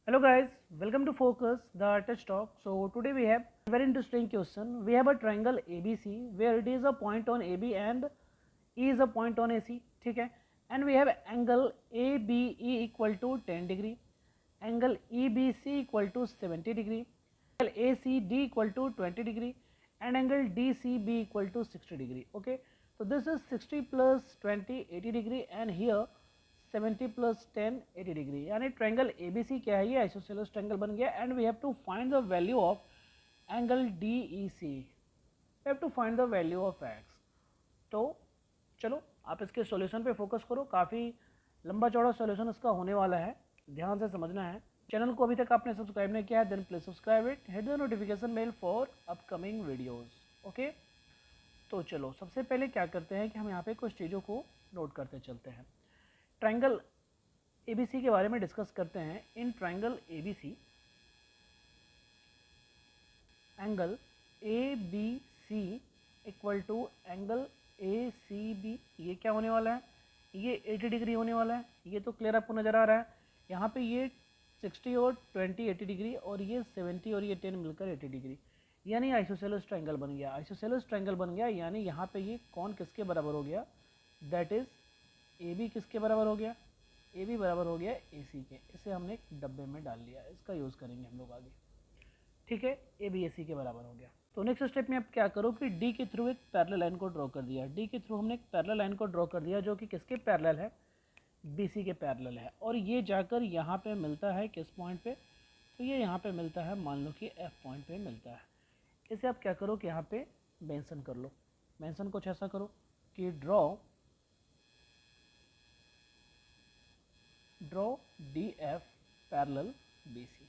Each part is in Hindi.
Hello guys, welcome to Focus, the Touch Talk. So today we have a very interesting question. We have a triangle ABC where it is a point on AB and E is a point on AC. ठीक है, and we have angle ABE equal to 10 degree, angle EBC equal to 70 degree, angle ACD equal to 20 degree, and angle DCB equal to 60 degree. Okay, so this is 60 plus 20 80 degree, and here 70 plus 10 80 degree, यानी ट्रायंगल ABC क्या है, ये आइसोसेलेस ट्रायंगल बन गया. And we have to find the value of angle DEC. We have to find the value of x. तो चलो आप इसके सॉल्यूशन पे फोकस करो. काफ़ी लंबा चौड़ा सॉल्यूशन इसका होने वाला है, ध्यान से समझना है. चैनल को अभी तक आपने सब्सक्राइब नहीं किया है, then please subscribe it, hit the notification bell for upcoming videos. Okay, तो चलो सबसे पहले क्या करते हैं कि हम यहाँ पे कुछ चीज़ों को नोट करते चलते हैं. ट्रायंगल ABC के बारे में डिस्कस करते हैं. In triangle ABC angle ABC equal to angle ACB, ये क्या होने वाला है, ये 80 डिग्री होने वाला है. ये तो क्लियर आपको नज़र आ रहा है. यहाँ पे ये 60 और 20 80 डिग्री, और ये 70 और ये 10 मिलकर 80 डिग्री, यानी आइसोसेलेस ट्रायंगल बन गया. आइसोसेलेस ट्रायंगल बन गया यानी यहाँ पे ये कौन किसके बराबर हो गया, दैट इज AB किसके बराबर हो गया, AB बराबर हो गया AC के. इसे हमने एक डब्बे में डाल लिया, इसका यूज़ करेंगे हम लोग आगे. ठीक है, AB AC के बराबर हो गया. तो नेक्स्ट स्टेप में आप क्या करो कि D के थ्रू एक पैरेलल लाइन को ड्रॉ कर दिया. D के थ्रू हमने एक पैरेलल लाइन को ड्रॉ कर दिया जो कि किसके पैरेलल है, BC के पैरेलल है. और ये जाकर यहाँ पे मिलता है किस पॉइंट पे, तो ये यहाँ पे मिलता है, मान लो कि F पॉइंट पे मिलता है. इसे आप क्या करो कि यहाँ पे मेंशन कर लो. मेंशन कुछ ऐसा करो कि ड्रॉ DF पैरेलल BC.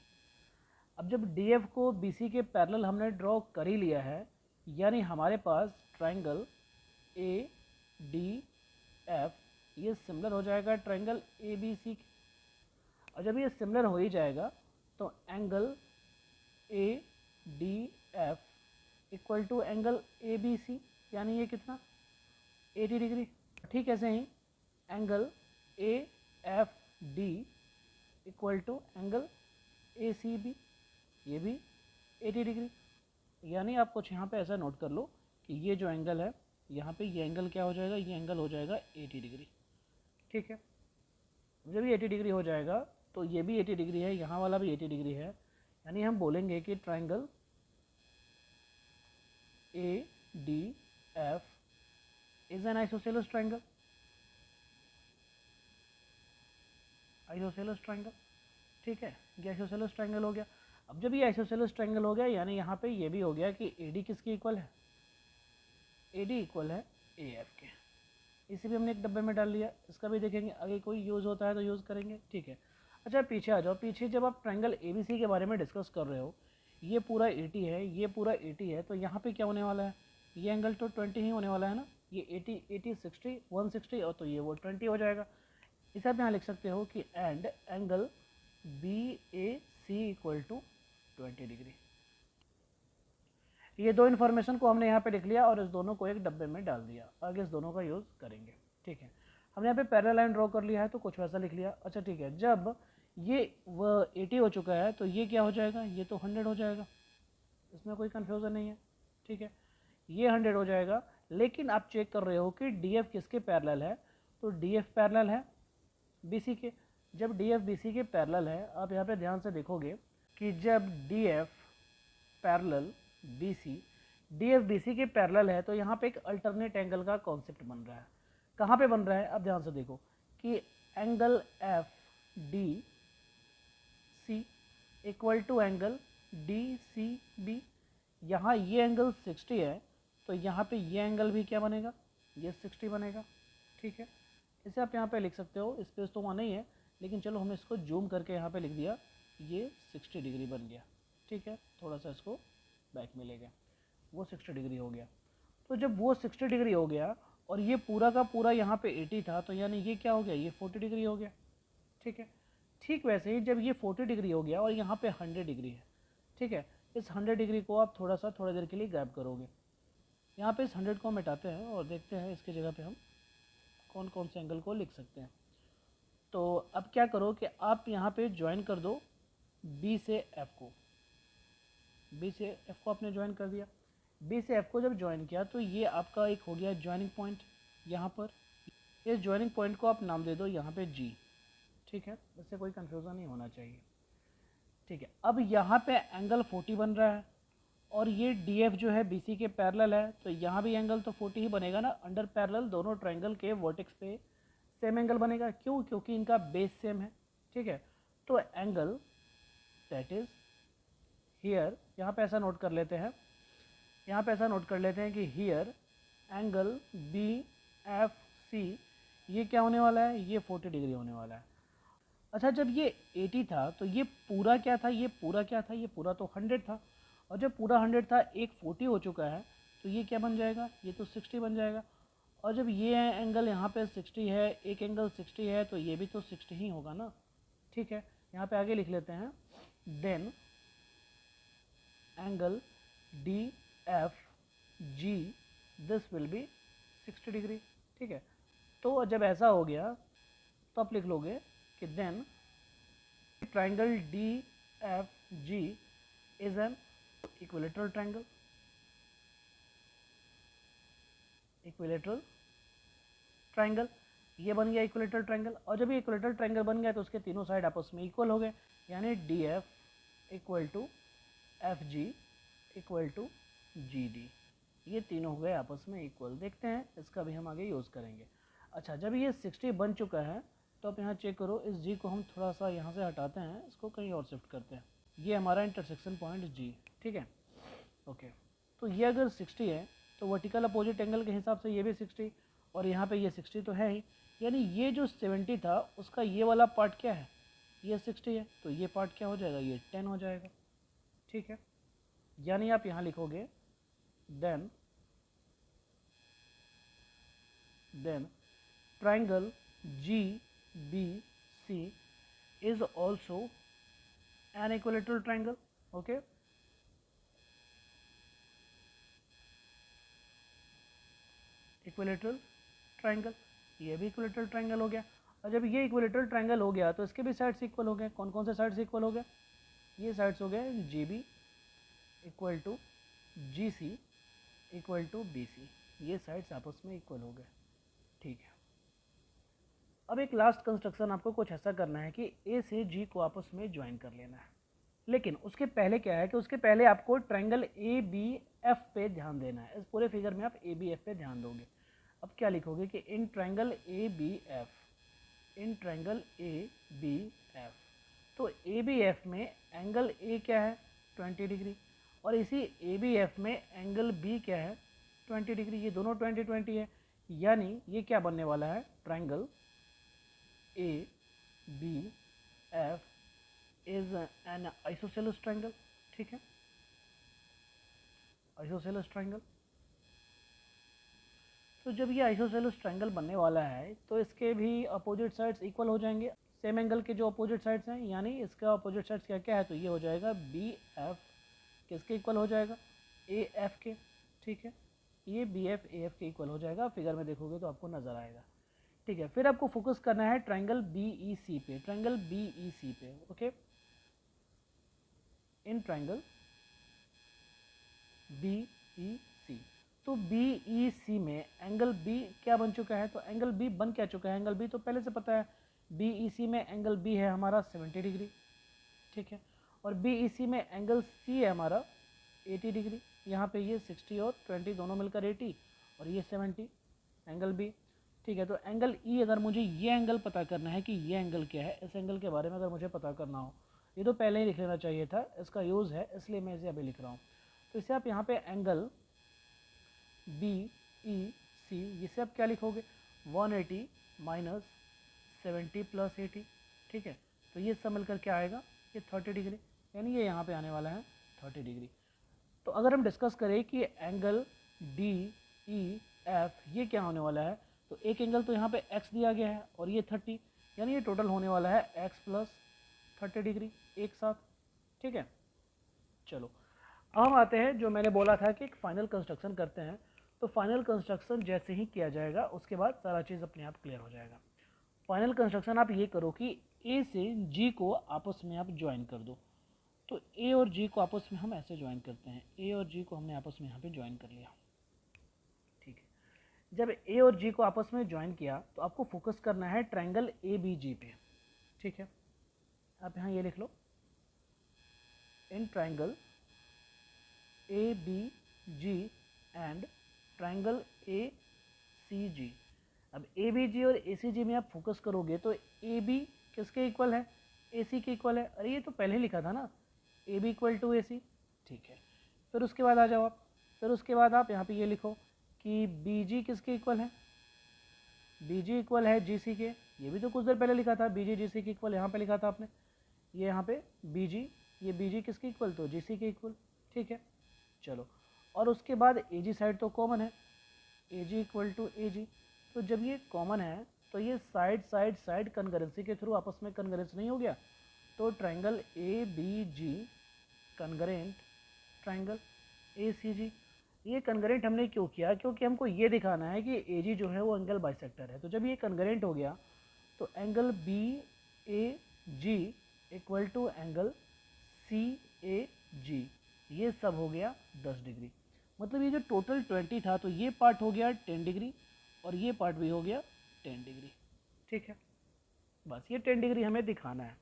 अब जब DF को BC के पैरेलल हमने ड्रॉ कर ही लिया है, यानी हमारे पास ट्रायंगल ADF ये सिमिलर हो जाएगा ट्रायंगल ABC. और जब ये सिमिलर हो ही जाएगा तो angle ADF equal to angle ABC, यानी ये कितना 80 डिग्री. ठीक ऐसे ही angle AFD equal to angle ACB, ये भी 80 डिग्री. यानी आप कुछ यहाँ पे ऐसा नोट कर लो कि ये जो एंगल है यहाँ पे, ये एंगल क्या हो जाएगा, ये एंगल हो जाएगा 80 डिग्री. ठीक है, जब ये 80 डिग्री हो जाएगा तो ये भी 80 डिग्री है, यहाँ वाला भी 80 डिग्री है. यानी हम बोलेंगे कि triangle ADF is an isosceles triangle. Isosceles triangle, ठीक है, ये आइसोसेलेस ट्रायंगल हो गया. अब जब ये आइसोसेलेस ट्रायंगल हो गया यानी यहाँ पे ये भी हो गया कि AD किसकी इक्वल है, AD इक्वल है AF के. इसे भी हमने एक डब्बे में डाल लिया. इसका भी देखेंगे आगे कोई यूज़ होता है तो यूज़ करेंगे. ठीक है, अच्छा पीछे आ जाओ. पीछे जब आप ट्रायंगल ABC के बारे में डिस्कस कर रहे हो, ये पूरा 80 है, ये पूरा 80 है, तो यहाँ पे क्या होने वाला है, ये एंगल तो 20 ही होने वाला है ना. ये 80 80 60 160, और तो ये वो 20 हो जाएगा. इसे आप यहाँ लिख सकते हो कि and angle BAC equal to 20 degree. ये दो इन्फॉर्मेशन को हमने यहाँ पे लिख लिया और इस दोनों को एक डब्बे में डाल दिया. आगे इस दोनों का यूज़ करेंगे. ठीक है, हमने यहाँ पे पैरेलल लाइन ड्रॉ कर लिया है तो कुछ वैसा लिख लिया. अच्छा ठीक है, जब ये 80 हो चुका है तो ये क्या हो जाएगा, ये तो 100 हो जाएगा. इसमें कोई कन्फ्यूज़न नहीं है. ठीक है, ये 100 हो जाएगा. लेकिन आप चेक कर रहे हो कि DF किसके पैरेलल है, तो DF पैरेलल है BC के. जब DF BC के पैरेलल है, आप यहाँ पे ध्यान से देखोगे कि जब DF पैरेलल DF BC के पैरेलल है तो यहाँ पे एक अल्टरनेट एंगल का कॉन्सेप्ट बन रहा है. कहाँ पे बन रहा है, अब ध्यान से देखो कि angle FDC equal to angle DCB. यहाँ ये एंगल 60 है तो यहाँ पे ये एंगल भी क्या बनेगा, ये 60 बनेगा. ठीक है, इसे आप यहाँ पे लिख सकते हो. स्पेस तो वहाँ नहीं है, लेकिन चलो हमने इसको जूम करके यहाँ पे लिख दिया, ये 60 डिग्री बन गया. ठीक है, थोड़ा सा इसको बैक में ले गए, वो 60 डिग्री हो गया. तो जब वो 60 डिग्री हो गया और ये पूरा का पूरा यहाँ पे 80 था, तो यानी ये क्या हो गया, ये 40 डिग्री हो गया. ठीक है, ठीक वैसे ही जब ये 40 डिग्री हो गया और यहाँ पे 100 डिग्री है. ठीक है, इस 100 डिग्री को आप थोड़ा देर के लिए गैप करोगे. यहाँ पे इस 100 को मिटाते हैं और देखते हैं इसकी जगह पे हम कौन कौन से एंगल को लिख सकते हैं. तो अब क्या करो कि आप यहाँ पे ज्वाइन कर दो बी से एफ को, बी से एफ को आपने ज्वाइन कर दिया। बी से एफ को जब ज्वाइन किया तो ये आपका एक हो गया ज्वाइनिंग पॉइंट यहाँ पर। इस ज्वाइनिंग पॉइंट को आप नाम दे दो यहाँ पे जी, ठीक है, इससे कोई कन्फ्यूज़न नहीं होना चाहिए, ठीक है। अब यहाँ पे एंगल 40 बन रहा है और ये डी एफ जो है बी सी के पैरेलल है, तो यहाँ भी एंगल तो 40 ही बनेगा ना, अंडर पैरेलल दोनों ट्रायंगल के वर्टेक्स पे सेम एंगल बनेगा। क्यों? क्योंकि इनका बेस सेम है, ठीक है। तो एंगल दैट इज हियर, यहाँ पे ऐसा नोट कर लेते हैं, यहाँ पे ऐसा नोट कर लेते हैं कि here angle B F C ये क्या होने वाला है, ये 40 डिग्री होने वाला है। अच्छा, जब ये 80 था तो ये पूरा क्या था, ये पूरा क्या था, ये पूरा तो 100 था, और जब पूरा 100 था एक 40 हो चुका है तो ये क्या बन जाएगा, ये तो 60 बन जाएगा। और जब ये एंगल यहाँ पे 60 है, एक एंगल 60 है, तो ये भी तो 60 ही होगा ना, ठीक है। यहाँ पे आगे लिख लेते हैं, then angle D F G this will be 60 degree, ठीक है। तो जब ऐसा हो गया तो आप लिख लोगे कि then triangle D F G is an equilateral triangle, equilateral triangle, ये बन गया इक्विलेटरल ट्राइंगल। और जब ये इक्विलेटरल ट्राइंगल बन गया तो उसके तीनों साइड आपस में इक्वल हो गए, यानी D F equal to F G equal to G D, ये तीनों हो गए आपस में इक्वल। देखते हैं इसका भी हम आगे यूज़ करेंगे। अच्छा, जब ये 60 बन चुका है तो आप यहाँ चेक करो, इस जी को हम थोड़ा सा यहाँ से हटाते हैं, इसको कहीं और शिफ्ट करते हैं, ये हमारा इंटरसेक्शन पॉइंट जी, ठीक है, ओके। तो ये अगर 60 है तो वर्टिकल अपोजिट एंगल के हिसाब से ये भी 60, और यहाँ पे ये 60 तो है ही, यानी ये जो 70 था उसका ये वाला पार्ट क्या है, ये 60 है, तो ये पार्ट क्या हो जाएगा, ये 10 हो जाएगा, ठीक है। यानी आप यहाँ लिखोगे then triangle G B C is also an equilateral triangle, okay। Equilateral triangle, ये भी इक्विलेटरल ट्राइंगल हो गया। और जब ये इक्विलेटरल ट्राइंगल हो गया तो इसके भी साइड्स इक्वल हो गए। कौन कौन से साइड्स इक्वल हो गए, ये साइड्स हो गए G B equal to G C equal to B C, ये साइड्स आपस में इक्वल हो गए, ठीक है। अब एक लास्ट कंस्ट्रक्शन आपको कुछ ऐसा करना है कि ए से जी को आपस में ज्वाइन कर लेना है, लेकिन उसके पहले क्या है कि उसके पहले आपको ट्रायंगल ए बी एफ पे ध्यान देना है। इस पूरे फिगर में आप ए बी एफ पे ध्यान दोगे। अब क्या लिखोगे कि in triangle A B F, in triangle A B F, तो ए बी एफ में एंगल ए क्या है 20 डिग्री, और इसी ए बी एफ में एंगल बी क्या है 20 डिग्री, ये दोनों 20-20 है, यानी ये क्या बनने वाला है, triangle A B F is an isosceles triangle, ठीक है, आइसोसेलेस ट्रायंगल। तो जब ये आइसोसेलेस ट्रायंगल बनने वाला है तो इसके भी अपोजिट साइड्स इक्वल हो जाएंगे, सेम एंगल के जो अपोजिट साइड्स हैं, यानी इसका अपोजिट साइड्स क्या क्या है, तो ये हो जाएगा बी एफ किसके इक्वल हो जाएगा, ए एफ के, ठीक है, ये बी एफ ए एफ के इक्वल हो जाएगा। फिगर में देखोगे तो आपको नजर आएगा, ठीक है। फिर आपको फोकस करना है ट्रायंगल बी ई सी पे, ट्रायंगल बी ई सी पे, okay. In triangle B E C, तो बी ई सी में एंगल बी क्या बन चुका है, तो एंगल बी बन क्या चुका है, एंगल बी तो पहले से पता है, बी ई सी में एंगल बी है हमारा 70 डिग्री, ठीक है, और बी ई सी में एंगल सी है हमारा 80 डिग्री। यहाँ पे ये 60 और 20 दोनों मिलकर 80 और ये 70 एंगल बी, ठीक है। तो एंगल ई, अगर मुझे ये एंगल पता करना है कि ये एंगल क्या है, इस एंगल के बारे में अगर मुझे पता करना हो, ये तो पहले ही लिख लेना चाहिए था, इसका यूज़ है इसलिए मैं इसे अभी लिख रहा हूँ। तो इसे आप यहाँ पे एंगल बी ई सी, जिसे आप क्या लिखोगे 180 माइनस 70 प्लस 80, ठीक है। तो ये सब मिलकर क्या आएगा, ये 30 डिग्री, यानी ये यहाँ पे आने वाला है 30 डिग्री। तो अगर हम डिस्कस करें कि एंगल डी ई एफ ये क्या होने वाला है, तो एक एंगल तो यहाँ पे x दिया गया है और ये 30, यानी ये टोटल होने वाला है x प्लस 30 डिग्री एक साथ, ठीक है। चलो अब हम आते हैं, जो मैंने बोला था कि एक फाइनल कंस्ट्रक्शन करते हैं, तो फाइनल कंस्ट्रक्शन जैसे ही किया जाएगा उसके बाद सारा चीज़ अपने आप क्लियर हो जाएगा। फाइनल कंस्ट्रक्शन आप ये करो कि ए से जी को आपस में आप ज्वाइन कर दो, तो ए और जी को आपस में हम ऐसे ज्वाइन करते हैं, ए और जी को हमने आपस में यहाँ पे ज्वाइन कर लिया, ठीक है। जब ए और जी को आपस में ज्वाइन किया तो आपको फोकस करना है ट्रायंगल ए बी जी पे, ठीक है। आप यहाँ ये लिख लो, in triangle A B G and triangle A C G. अब ए बी जी और ए सी जी में आप फोकस करोगे तो ए बी किसके इक्वल है, ए सी के इक्वल है। अरे ये तो पहले लिखा था ना, ए बी इक्वल टू ए सी, ठीक है। फिर उसके बाद आ जाओ आप, फिर उसके बाद आप यहाँ पे ये लिखो कि बी जी किसके इक्वल है, बी जी इक्वल है जी सी के। ये भी तो कुछ देर पहले लिखा था, बी जी जी सी के इक्वल, यहाँ पे लिखा था आपने, ये यहाँ पे बी जी, ये बी जी किसके इक्वल, तो जी सी के इक्वल, ठीक है। चलो, और उसके बाद ए जी साइड तो कॉमन है, ए जी इक्वल टू ए जी। तो जब ये कॉमन है तो ये साइड साइड साइड कनकरेंसी के थ्रू आपस में कनकरेंस नहीं हो गया, तो triangle A B G concurrent triangle A C G. ये कनकरेंट हमने क्यों किया, क्योंकि हमको ये दिखाना है कि ए जी जो है वो एंगल बाइसेक्टर है। तो जब ये कनकरेंट हो गया तो angle B A G equal to angle C A G, ये सब हो गया 10 डिग्री। मतलब ये जो टोटल 20 था तो ये पार्ट हो गया 10 डिग्री और ये पार्ट भी हो गया 10 डिग्री, ठीक है। बस ये 10 डिग्री हमें दिखाना है।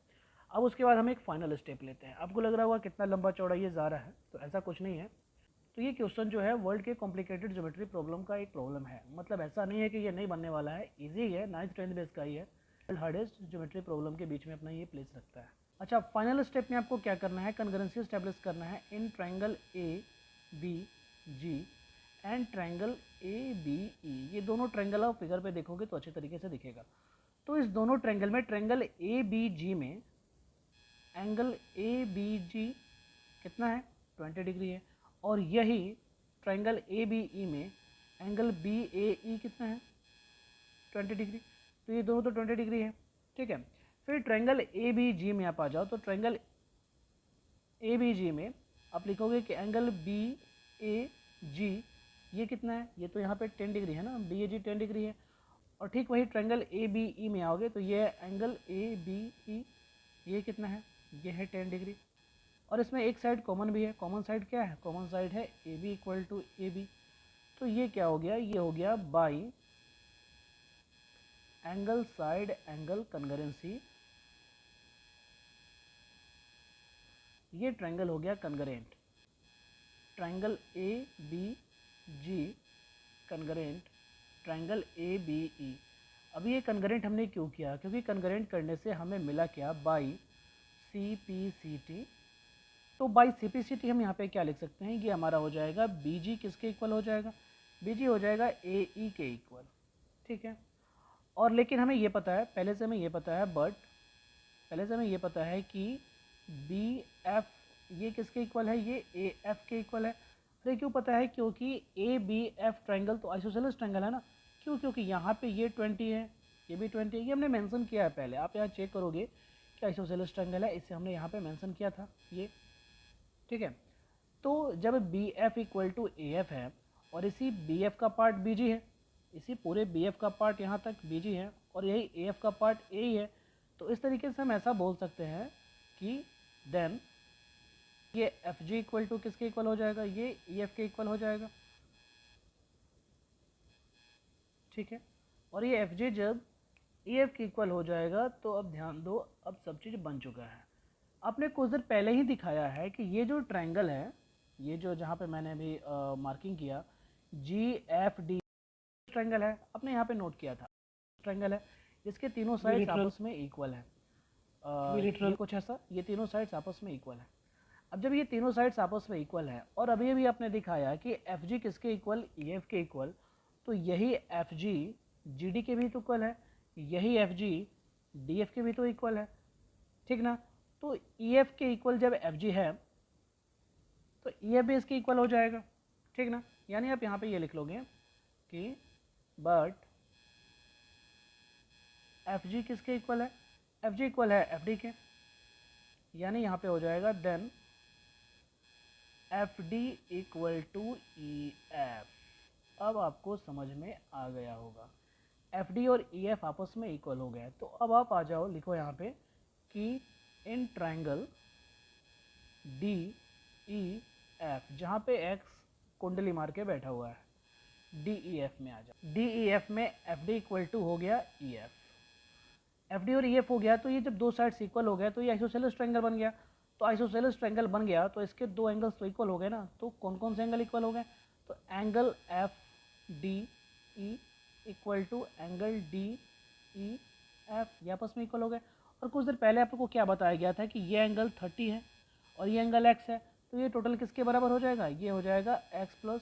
अब उसके बाद हम एक फाइनल स्टेप लेते हैं। आपको लग रहा होगा कितना लंबा चौड़ा ये जा रहा है, तो ऐसा कुछ नहीं है। तो ये क्वेश्चन जो है वर्ल्ड के कॉम्प्लिकेटेड ज्योमेट्री प्रॉब्लम का एक प्रॉब्लम है। मतलब ऐसा नहीं है कि ये नहीं बनने वाला है, इजी है, 9th 10th बेस का ही है। हार्डेस्ट ज्योमेट्री प्रॉब्लम के बीच में अपना ये प्लेस रखता है। अच्छा, फाइनल स्टेप में आपको क्या करना है, कन्करेंसी एस्टेब्लिश करना है in triangle A B G and triangle A B E. ये दोनों ट्रायंगल आप फिगर पे देखोगे तो अच्छे तरीके से दिखेगा। तो इस दोनों ट्रायंगल में, ट्रायंगल ए बी जी में एंगल ए बी जी कितना है, 20 डिग्री है। और यही ट्रायंगल ए बी ई में एंगल बी ए ई कितना है, 20 डिग्री। तो ये दोनों तो 20 डिग्री है, ठीक है। फिर ट्रायंगल ए बी जी में आप आ जाओ, तो ट्रायंगल ए बी जी में आप लिखोगे कि एंगल बी ए जी ये कितना है, ये तो यहाँ पे 10 डिग्री है ना, बी ए जी 10 डिग्री है। और ठीक वही ट्रायंगल ए बी ई में आओगे तो ये एंगल ए बी ई ये कितना है, ये है 10 डिग्री। और इसमें एक साइड कॉमन भी है, कॉमन साइड क्या है, कॉमन साइड है A B equal to A B. तो ये क्या हो गया, ये हो गया by angle side angle congruency, ये ट्रायंगल हो गया congruent. Triangle A B G congruent triangle A B E. अब ये कन्गरेंट हमने क्यों किया, क्योंकि कन्गरेंट करने से हमें मिला क्या, by C P C T. तो by C P C T हम यहाँ पे क्या लिख सकते हैं, ये हमारा हो जाएगा बी जी किसके इक्वल हो जाएगा, बी जी हो जाएगा ए ई के इक्वल, ठीक है। और लेकिन हमें ये पता है, पहले से हमें ये पता है, पहले से हमें ये पता है कि बी एफ ये किसके इक्वल है, ये ए एफ के इक्वल है। अरे क्यों पता है, क्योंकि ए बी एफ ट्रायंगल तो आइसोसेलेस ट्रायंगल है ना। क्यों, क्योंकि यहाँ पे ये 20 है, ये भी 20 है, ये हमने मेंशन किया है पहले। आप यहाँ चेक करोगे कि आइसोसेलेस ट्रायंगल है, इससे हमने यहाँ पे मेंशन किया था ये, ठीक है। तो जब B F equal to A F है और इसी बी एफ का पार्ट बी जी है, इसी पूरे बी एफ का पार्ट यहाँ तक बी जी है और यही ए एफ का पार्ट ए ही है, तो इस तरीके से हम ऐसा बोल सकते हैं कि देन ये एफ जी इक्वल टू किसके इक्वल हो जाएगा, ये ई एफ के इक्वल हो जाएगा, ठीक है। और ये एफ जी जब ई एफ के इक्वल हो जाएगा तो अब ध्यान दो, अब सब चीज़ बन चुका है। आपने कुछ देर पहले ही दिखाया है कि ये जो ट्रायंगल है, ये जो जहाँ पे मैंने अभी मार्किंग किया जी एफ डी ट्रायंगल है, आपने यहाँ पे नोट किया था ट्रायंगल है जिसके तीनों साइड्स आपस में इक्वल है। ये कुछ ऐसा, ये तीनों साइड्स आपस में इक्वल है। अब जब ये तीनों साइड्स आपस में इक्वल है और अभी भी आपने दिखाया कि एफ जी किसके इक्वल, ई एफ के इक्वल, तो यही एफ जी जी डी के भी तो इक्वल है, यही एफ जी डी एफ के भी तो इक्वल है, ठीक ना। तो ई एफ के इक्वल जब एफ जी है तो ई एफ भी इसके इक्वल हो जाएगा, ठीक ना। यानी आप यहाँ पे ये लिख लोगे कि बट एफ जी किसके इक्वल है, एफ जी इक्वल है एफ डी के, यानी यहाँ पे हो जाएगा then F D equal to E F. अब आपको समझ में आ गया होगा, एफ डी और ई एफ आपस में इक्वल हो गया। तो अब आप आ जाओ, लिखो यहाँ पे कि in triangle D E F, जहाँ पे एक्स कुंडली मार के बैठा हुआ है, डी ई एफ में आ जाओ। डी ई एफ में एफ डी इक्वल टू हो गया ई एफ, एफ डी और ई एफ हो गया, तो ये जब दो साइड्स इक्वल हो गया तो ये आइसोसेलेस ट्रायंगल बन गया। तो आइसोसेलेस ट्रायंगल बन गया तो इसके दो एंगल्स तो इक्वल हो गए ना, तो कौन कौन से एंगल इक्वल हो गए? तो angle F D E equal to angle D E F, ये आपस में इक्वल हो गए। और कुछ देर पहले आपको क्या बताया गया था कि ये एंगल 30 है और ये एंगल x है, तो ये टोटल किसके बराबर हो जाएगा? ये हो जाएगा x प्लस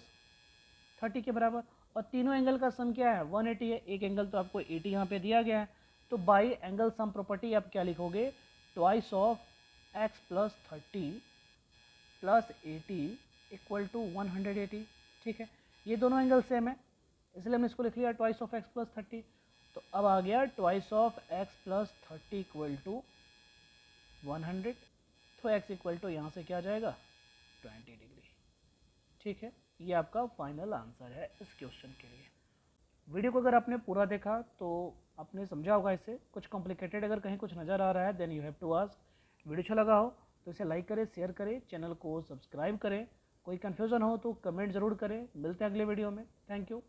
30 के बराबर। और तीनों एंगल का सम क्या है? 180 है। एक एंगल तो आपको 80 यहाँ पे दिया गया है, तो बाई एंगल सम प्रॉपर्टी आप क्या लिखोगे? Twice of x plus 30 plus 80 equal to 180। ठीक है, ये दोनों एंगल सेम है इसलिए हमने इसको लिख लिया ट्वाइस ऑफ x प्लस 30। तो अब आ गया twice of x plus 30 equal to 100। तो x इक्वल टू यहाँ से क्या आ जाएगा? 20 डिग्री। ठीक है, ये आपका फाइनल आंसर है इस क्वेश्चन के लिए। वीडियो को अगर आपने पूरा देखा तो आपने समझा होगा इससे। कुछ कॉम्प्लिकेटेड अगर कहीं कुछ नज़र आ रहा है then you have to ask. Video अच्छा लगा हो तो इसे लाइक करें, शेयर करें, चैनल को सब्सक्राइब करें। कोई कन्फ्यूज़न हो तो कमेंट ज़रूर करें। मिलते हैं अगले वीडियो में। Thank you.